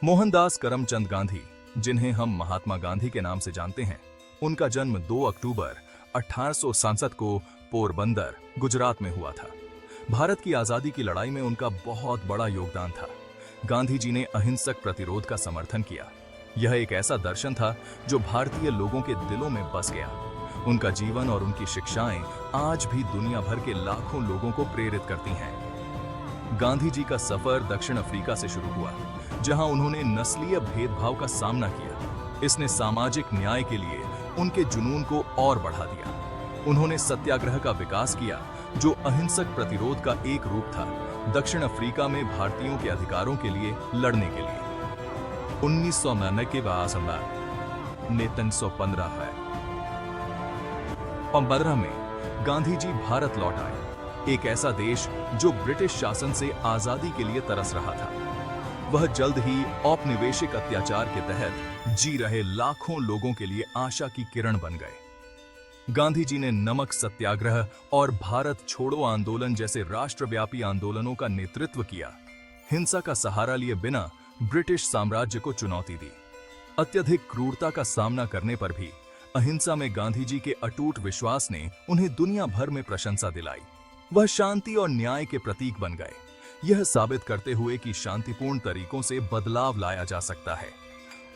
मोहनदास करमचंद गांधी, जिन्हें हम महात्मा गांधी के नाम से जानते हैं, उनका जन्म 2 अक्टूबर 1867 को पोरबंदर, गुजरात में हुआ था। भारत की आजादी की लड़ाई में उनका बहुत बड़ा योगदान था। गांधी जी ने अहिंसक प्रतिरोध का समर्थन किया। यह एक ऐसा दर्शन था जो भारतीय लोगों के दिलों में बस गया। उनका जीवन और उनकी शिक्षाएं आज भी दुनिया भर के लाखों लोगों को प्रेरित करती हैं। गांधी जी का सफर दक्षिण अफ्रीका से शुरू हुआ, जहां उन्होंने नस्लीय भेदभाव का सामना किया। इसने सामाजिक न्याय के लिए उनके जुनून को और बढ़ा दिया। उन्होंने सत्याग्रह का विकास किया, जो अहिंसक प्रतिरोध का एक रूप था, दक्षिण अफ्रीका में भारतीयों के अधिकारों के लिए लड़ने के लिए। 1999 के बाद ने 315 है और 15 में गांधी जी भारत लौट आए, एक ऐसा देश जो ब्रिटिश शासन से आजादी के लिए तरस रहा था। वह जल्द ही औपनिवेशिक अत्याचार के तहत जी रहे लाखों लोगों के लिए आशा की किरण बन गए। गांधी जी ने नमक सत्याग्रह और भारत छोड़ो आंदोलन जैसे राष्ट्रव्यापी आंदोलनों का नेतृत्व किया। हिंसा का सहारा लिए बिना ब्रिटिश साम्राज्य को चुनौती दी। अत्यधिक क्रूरता का सामना करने पर भी अहिंसा में गांधी जी के अटूट विश्वास ने उन्हें दुनिया भर में प्रशंसा दिलाई। वह शांति और न्याय के प्रतीक बन गए, यह साबित करते हुए कि शांतिपूर्ण तरीकों से बदलाव लाया जा सकता है।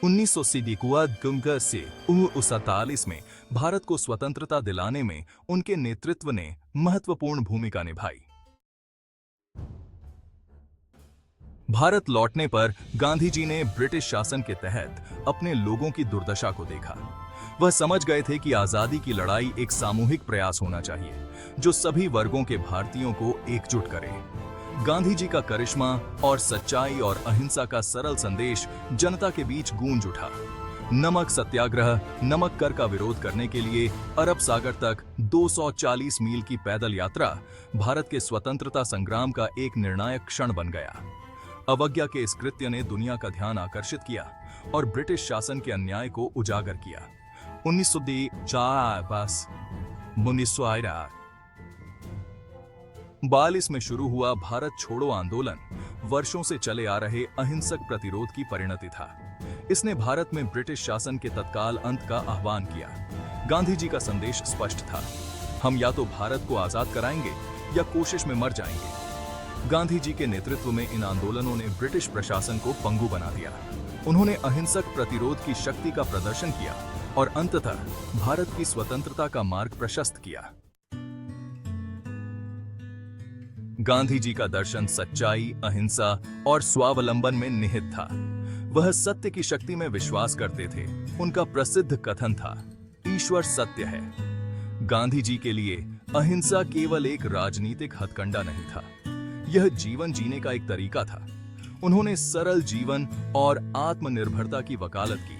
1947 में भारत को स्वतंत्रता दिलाने में उनके नेतृत्व ने महत्वपूर्ण भूमिका निभाई। भारत लौटने पर गांधी जी ने ब्रिटिश शासन के तहत अपने लोगों की दुर्दशा को देखा। वह समझ गए थे कि आजादी की लड़ाई एक सामूहिक प्रयास होना चाहिए, जो सभी वर्गों के भारतीयों को एकजुट करे। गांधी जी का करिश्मा और सच्चाई और अहिंसा का सरल संदेश जनता के बीच गूंज उठा। नमक सत्याग्रह, नमक कर का विरोध करने के लिए अरब सागर तक 240 मील की पैदल यात्रा भारत के स्वतंत्रता संग्राम का एक निर्णायक क्षण बन गया। अवज्ञा के इस कृत्य ने दुनिया का ध्यान आकर्षित किया और ब्रिटिश शासन के अन्याय को उजागर किया। 1942 में शुरू हुआ भारत छोड़ो आंदोलन वर्षों से चले आ रहे अहिंसक प्रतिरोध की परिणति था। इसने भारत में ब्रिटिश शासन के तत्काल अंत का आह्वान किया। गांधी जी का संदेश स्पष्ट था, हम या तो भारत को आजाद कराएंगे या कोशिश में मर जाएंगे। गांधी जी के नेतृत्व में इन आंदोलनों ने ब्रिटिश प्रशासन को पंगु बना दिया। उन्होंने अहिंसक प्रतिरोध की शक्ति का प्रदर्शन किया और अंततः भारत की स्वतंत्रता का मार्ग प्रशस्त किया। गांधी जी का दर्शन सच्चाई, अहिंसा और स्वावलंबन में निहित था। वह सत्य की शक्ति में विश्वास करते थे। उनका प्रसिद्ध कथन था, ईश्वर सत्य है। गांधी जी के लिए अहिंसा केवल एक राजनीतिक हथकंडा नहीं था, यह जीवन जीने का एक तरीका था। उन्होंने सरल जीवन और आत्मनिर्भरता की वकालत की।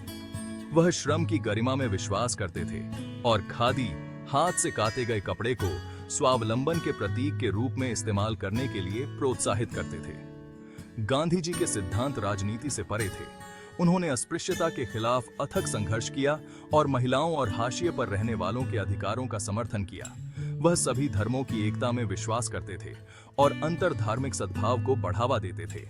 वह श्रम की गरिमा में विश्वास करते थे और खादी, हाथ से काते गए कपड़े को स्वावलंबन के प्रतीक के रूप में इस्तेमाल करने के लिए प्रोत्साहित करते थे। गांधी जी के सिद्धांत राजनीति से परे थे। उन्होंने अस्पृश्यता के खिलाफ अथक संघर्ष किया और महिलाओं और हाशिए पर रहने वालों के अधिकारों का समर्थन किया। वह सभी धर्मों की एकता में विश्वास करते थे और अंतरधार्मिक सद्भाव को बढ़ावा देते थे।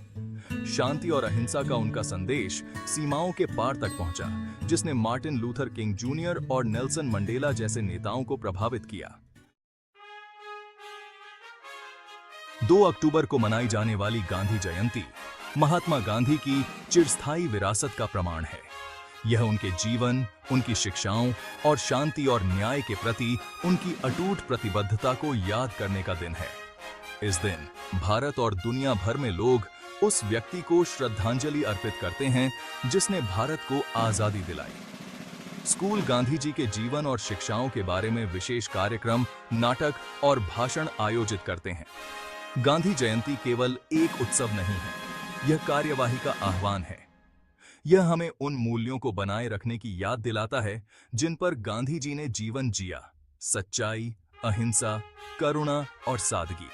शांति और अहिंसा का उनका संदेश सीमाओं के पार तक पहुंचा, जिसने मार्टिन लूथर किंग जूनियर और नेल्सन मंडेला जैसे नेताओं को प्रभावित किया। 2 अक्टूबर को मनाई जाने वाली गांधी जयंती महात्मा गांधी की चिरस्थायी विरासत का प्रमाण है। यह उनके जीवन, उनकी शिक्षाओं और शांति और न्याय के प्रति उनकी अटूट प्रतिबद्धता को याद करने का दिन है। इस दिन भारत और दुनिया भर में लोग उस व्यक्ति को श्रद्धांजलि अर्पित करते हैं जिसने भारत को आजादी दिलाई। स्कूल गांधी जी के जीवन और शिक्षाओं के बारे में विशेष कार्यक्रम, नाटक और भाषण आयोजित करते हैं। गांधी जयंती केवल एक उत्सव नहीं है, यह कार्यवाही का आह्वान है। यह हमें उन मूल्यों को बनाए रखने की याद दिलाता है जिन पर गांधी जी ने जीवन जिया, सच्चाई, अहिंसा, करुणा और सादगी।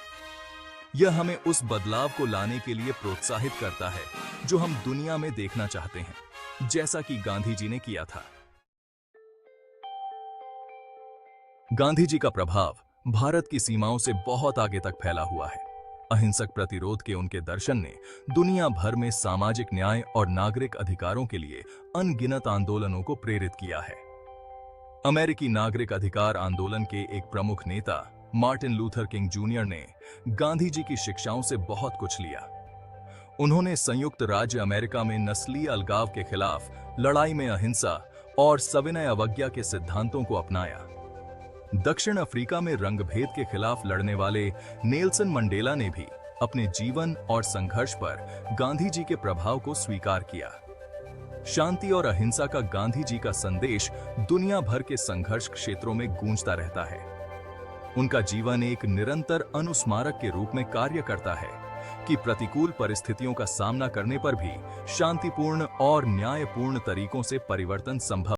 यह हमें उस बदलाव को लाने के लिए प्रोत्साहित करता है जो हम दुनिया में देखना चाहते हैं, जैसा कि गांधी जी ने किया था। गांधी जी का प्रभाव भारत की सीमाओं से बहुत आगे तक फैला हुआ है। अहिंसक प्रतिरोध के उनके दर्शन ने दुनिया भर में सामाजिक न्याय और नागरिक अधिकारों के लिए अनगिनत आंदोलनों को प्रेरित किया है। अमेरिकी नागरिक अधिकार आंदोलन के एक प्रमुख नेता मार्टिन लूथर किंग जूनियर ने गांधी जी की शिक्षाओं से बहुत कुछ लिया। उन्होंने संयुक्त राज्य अमेरिका में नस्लीय अलगाव के खिलाफ लड़ाई में अहिंसा और सविनय अवज्ञा के सिद्धांतों को अपनाया। दक्षिण अफ्रीका में रंगभेद के खिलाफ लड़ने वाले नेल्सन मंडेला ने भी अपने जीवन और संघर्ष पर गांधी जी के प्रभाव को स्वीकार किया। शांति और अहिंसा का गांधी जी का संदेश दुनिया भर के संघर्ष क्षेत्रों में गूंजता रहता है। उनका जीवन एक निरंतर अनुस्मारक के रूप में कार्य करता है कि प्रतिकूल परिस्थितियों का सामना करने पर भी शांतिपूर्ण और न्यायपूर्ण तरीकों से परिवर्तन संभव